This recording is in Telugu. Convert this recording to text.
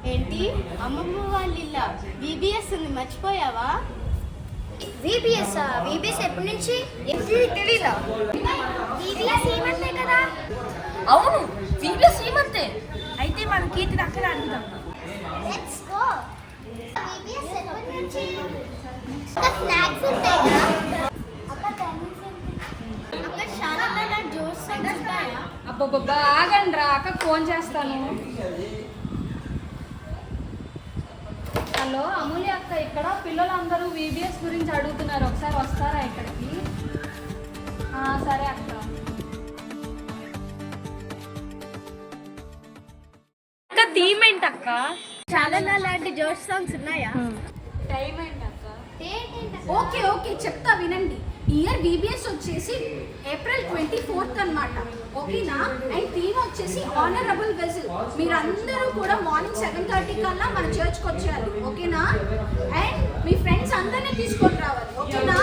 ఏంటి అమ్మమ్మ వాళ్ళ ఇల్లా? విబిఎస్ ఉంది, మర్చిపోయావా? విబిఎస్ ఎప్పటి నుంచి? తెలీదా? విబిఎస్ ఏమంటే కదా? అవును, విబిఎస్ ఏమంతే. అయితే మన కీర్తిని అక్కడ అడుగుదాం. Let's go. విబిఎస్ ఎప్పటి నుంచి? స్నాక్స్ ఉంటాయి కదా? అక్కడ చాలా జోస్ ఉంటాయా? అబ్బబ్బబ్బా ఆగండి రా, అక్క ఫోన్ చేస్తాను. హలో అమూల్య అక్క, ఇక్కడ పిల్లలందరూ విబిఎస్ గురించి అడుగుతున్నారు, ఒకసారి వస్తారా ఇక్కడికి? సరే అక్క. అక్క థీమ్ ఏంటి అక్క? చాలా లాంటి జోష్ సాంగ్స్ ఉన్నాయా? టైం ఏంటి అక్క? ఓకే చెప్తా వినండి. ఇయర్ విబిఎస్ వచ్చేసి ఏప్రిల్ 24th అన్నమాట, ఓకేనా? అండ్ థీమ్ వచ్చేసి ఆనరబుల్ వెజిల్. మీరందరూ కూడా మార్నింగ్ 7:30 కల్లా మన చర్చ్కి వచ్చేయాలి, ఓకేనా? అండ్ మీ ఫ్రెండ్స్ అందరినీ తీసుకొని రావాలి, ఓకేనా?